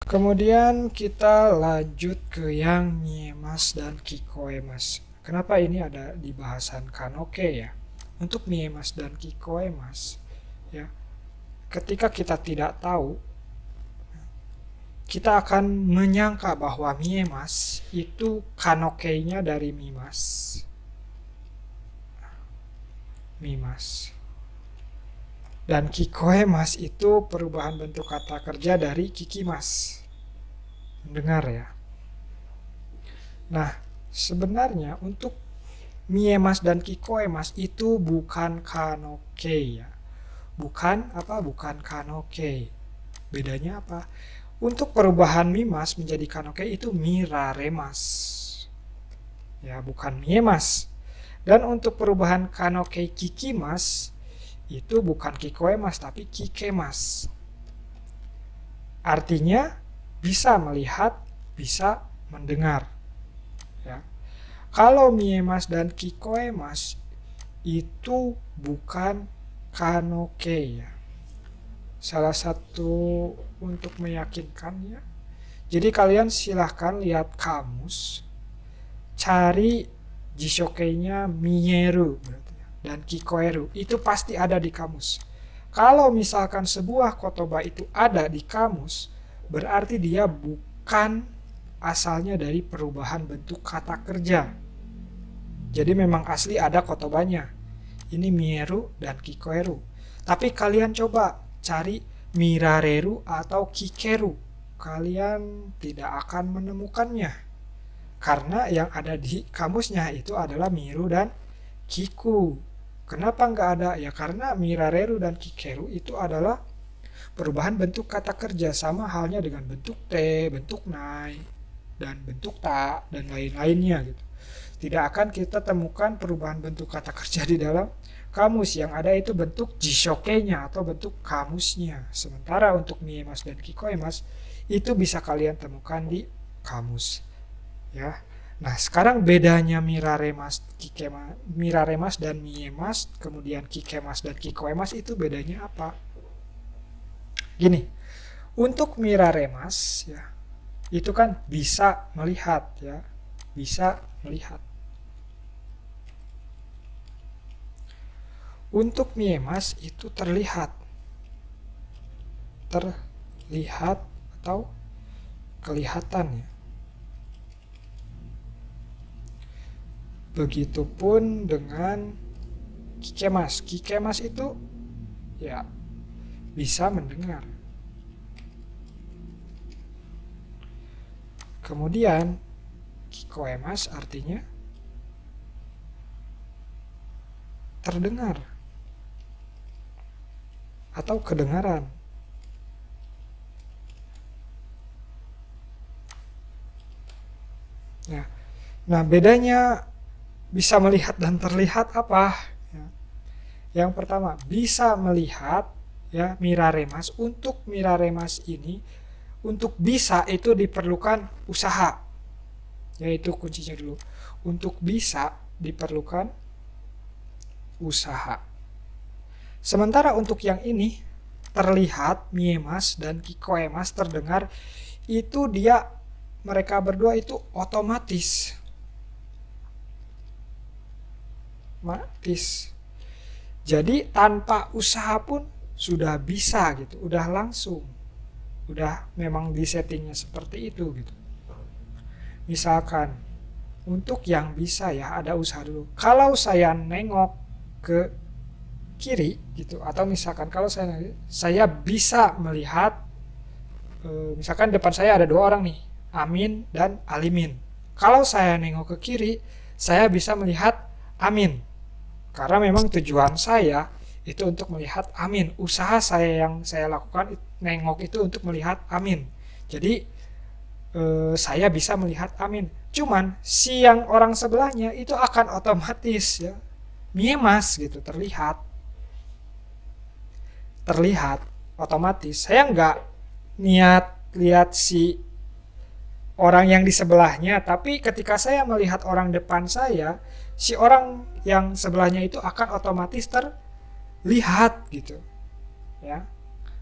Kemudian kita lanjut ke yang Miemas dan Kikoemas. Kenapa ini ada di bahasan Kanoke ya? Untuk Miemas dan Kikoemas, ya, ketika kita tidak tahu, kita akan menyangka bahwa Miemas itu Kanoke-nya dari Mimas. Mimas. Dan Kikoemas itu perubahan bentuk kata kerja dari Kikimas. Mendengar ya. Nah, sebenarnya untuk Miemas dan Kikoemas itu bukan Kanoke ya. Bukan Kanoke. Bedanya apa? Untuk perubahan Mimas menjadi Kanoke itu Miraremas. Ya, bukan Miemas. Dan untuk perubahan Kanoke Kikimas itu bukan Kikoemas tapi Kikemas. Artinya bisa melihat, bisa mendengar. Ya. Kalau Miemas dan Kikoemas itu bukan Kanoke ya. Salah satu untuk meyakinkannya. Jadi kalian silahkan lihat kamus, cari Jishoke-nya Mieru berarti, dan Kikoeru. Itu pasti ada di kamus. Kalau misalkan sebuah kotoba itu ada di kamus, berarti dia bukan asalnya dari perubahan bentuk kata kerja. Jadi memang asli ada kotobanya. Ini Mieru dan Kikoeru. Tapi kalian coba cari Mirareru atau Kikeru. Kalian tidak akan menemukannya. Karena yang ada di kamusnya itu adalah Miru dan Kiku. Kenapa nggak ada? Ya karena Mirareru dan Kikeru itu adalah perubahan bentuk kata kerja. Sama halnya dengan bentuk te, bentuk nai, dan bentuk ta, dan lain-lainnya gitu. Tidak akan kita temukan perubahan bentuk kata kerja di dalam kamus. Yang ada itu bentuk jishoke-nya atau bentuk kamusnya. Sementara untuk Miemas dan Kikoemas itu bisa kalian temukan di kamus. Ya. Nah, sekarang bedanya Miraremas dan Miemas, kemudian Kikemas dan Kikoemas itu bedanya apa? Gini, untuk Miraremas ya, itu kan bisa melihat ya, bisa melihat. Untuk Miemas itu terlihat. Terlihat atau kelihatan ya. Begitupun dengan Kikemas. Kikemas itu ya bisa mendengar. Kemudian Kikoemas artinya terdengar atau kedengaran. Ya. Nah, bedanya bisa melihat dan terlihat apa? Ya. Yang pertama, bisa melihat ya Miraremas. Untuk Miraremas ini, untuk bisa itu diperlukan usaha. Yaitu kuncinya dulu. Untuk bisa diperlukan usaha. Sementara untuk yang ini terlihat Miemas dan Kikoemas terdengar itu mereka berdua itu otomatis. Jadi tanpa usaha pun sudah bisa gitu, udah langsung. Udah memang di settingnya seperti itu gitu. Misalkan untuk yang bisa ya ada usaha dulu. Kalau saya nengok ke kiri gitu atau misalkan kalau saya bisa melihat misalkan depan saya ada dua orang nih, Amin dan Alimin. Kalau saya nengok ke kiri, saya bisa melihat Amin. Karena memang tujuan saya itu untuk melihat Amin. Usaha saya yang saya lakukan nengok itu untuk melihat Amin. Jadi saya bisa melihat Amin. Cuman si yang orang sebelahnya itu akan otomatis ya Miemas gitu terlihat otomatis. Saya nggak niat lihat si orang yang di sebelahnya, tapi ketika saya melihat orang depan saya, si orang yang sebelahnya itu akan otomatis terlihat gitu. Ya.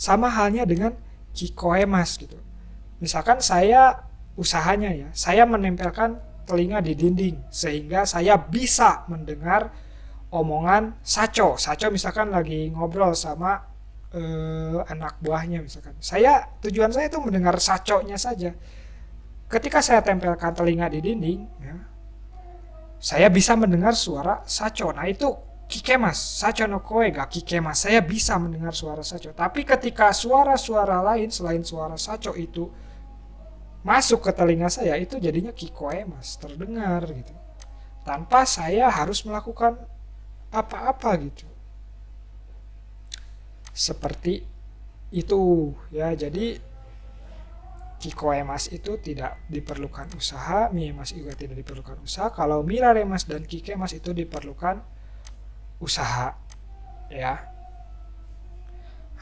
Sama halnya dengan Kikoemas gitu. Misalkan saya usahanya ya, saya menempelkan telinga di dinding sehingga saya bisa mendengar omongan Saco. Saco misalkan lagi ngobrol sama anak buahnya misalkan. Tujuan saya itu mendengar Saconya saja. Ketika saya tempelkan telinga di dinding, ya, saya bisa mendengar suara Saco. Nah itu Kikemas, Sacho no koe ga Kikemas. Saya bisa mendengar suara Saco. Tapi ketika suara-suara lain selain suara Saco itu masuk ke telinga saya, itu jadinya Kikoemas, terdengar gitu. Tanpa saya harus melakukan apa-apa gitu. Seperti itu ya. Jadi Kikoemas itu tidak diperlukan usaha, Miemas juga tidak diperlukan usaha. Kalau Miraremas dan Kikemas itu diperlukan usaha ya.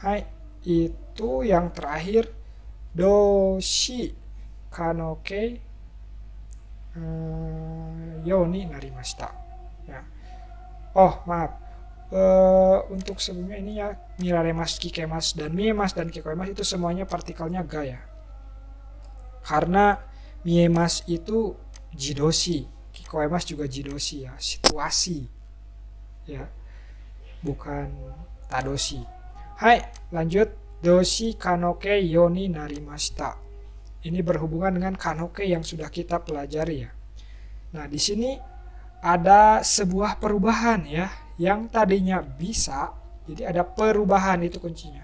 Hai, itu yang terakhir doshi kanoke yoni narimashita ya. Oh maaf, untuk sebelumnya ini ya, Miraremas, Kikemas, dan Miemas dan Kikoemas itu semuanya partikelnya ga ya. Karena Miemas itu jidoshi, Kikoemas juga jidoshi ya, situasi ya, bukan tadoshi. Hai, lanjut. Doshi kanoke yoni narimashita. Ini berhubungan dengan kanoke yang sudah kita pelajari ya. Nah, di sini ada sebuah perubahan ya, yang tadinya bisa, jadi ada perubahan, itu kuncinya.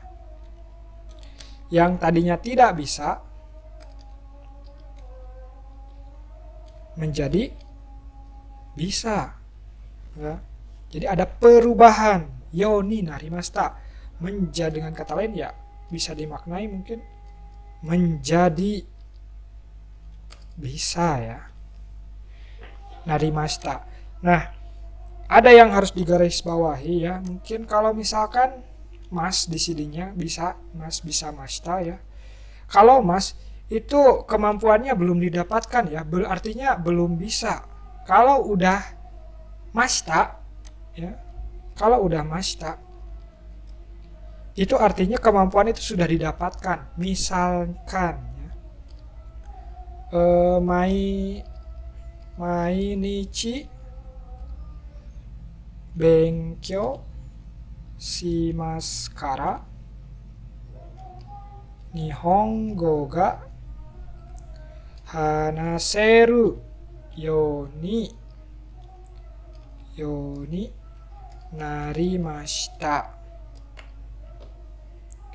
Yang tadinya tidak bisa menjadi bisa ya. Jadi ada perubahan yoni narimashita. Menjadi, dengan kata lain ya, bisa dimaknai mungkin menjadi bisa ya, narimashita. Nah, ada yang harus digarisbawahi ya. Mungkin kalau misalkan Mas di sininya bisa, Mas bisa mashita ya. Kalau Mas itu kemampuannya belum didapatkan ya, artinya belum bisa. Kalau udah mashita ya, kalau udah mashita itu artinya kemampuan itu sudah didapatkan. Misalkan ya, mainichi benkyou shimasu kara Nihongo ga hanaseru yoni narimashita.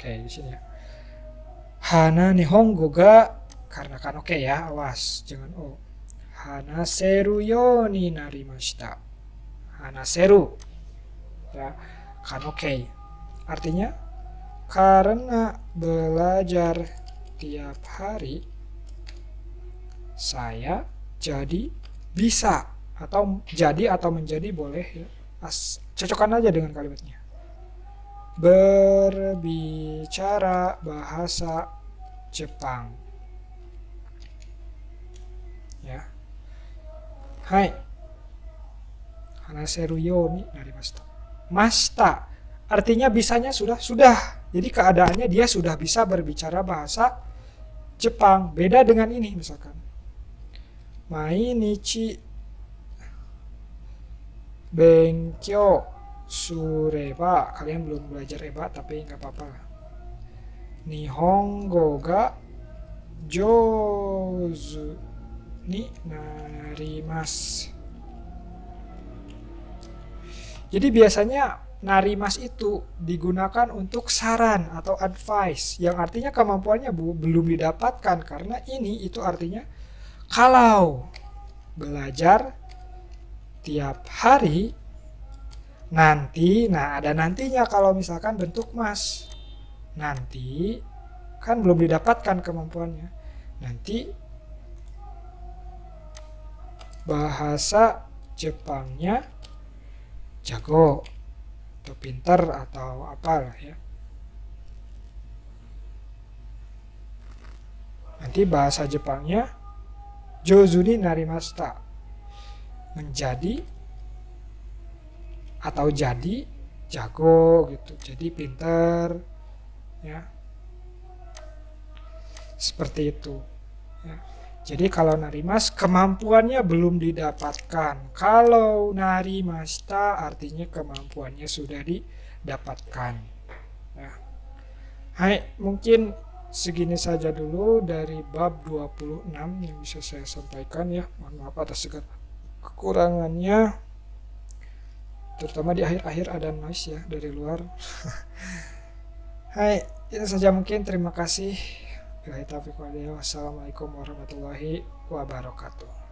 Oke, di sini ya. Hana Nihongo ga, karena kan oke ya, awas jangan o. Hanaseru yoni narimashita. Hanaseru ya, kan oke. Artinya karena belajar tiap hari saya jadi bisa, atau jadi atau menjadi boleh ya. Cocokkan aja dengan kalimatnya. Berbicara bahasa Jepang ya. Hai, hanaseru yoni narimashita. Mashita artinya bisanya sudah. Jadi keadaannya dia sudah bisa berbicara bahasa Jepang. Beda dengan ini misalkan mainichi benkyou sureba, kalian belum belajar eba tapi nggak apa-apa. Nihongo ga jouzu ni narimasu. Jadi biasanya narimas itu digunakan untuk saran atau advice, yang artinya kemampuannya belum didapatkan. Karena ini itu artinya kalau belajar tiap hari nanti, nah ada nantinya kalau misalkan bentuk mas. Nanti kan belum didapatkan kemampuannya. Nanti bahasa Jepangnya jago atau pintar atau apalah ya. Nanti bahasa Jepangnya jouzu ni narimashita. Menjadi atau jadi jago gitu, jadi pintar ya. Seperti itu. Ya. Jadi kalau narimas kemampuannya belum didapatkan. Kalau narimashita artinya kemampuannya sudah didapatkan. Ya. Hai, mungkin segini saja dulu dari bab 26 yang bisa saya sampaikan ya. Mohon maaf atas segala kekurangannya. Terutama di akhir-akhir ada noise ya dari luar. Hai, itu saja mungkin. Terima kasih. Wassalamualaikum warahmatullahi wabarakatuh.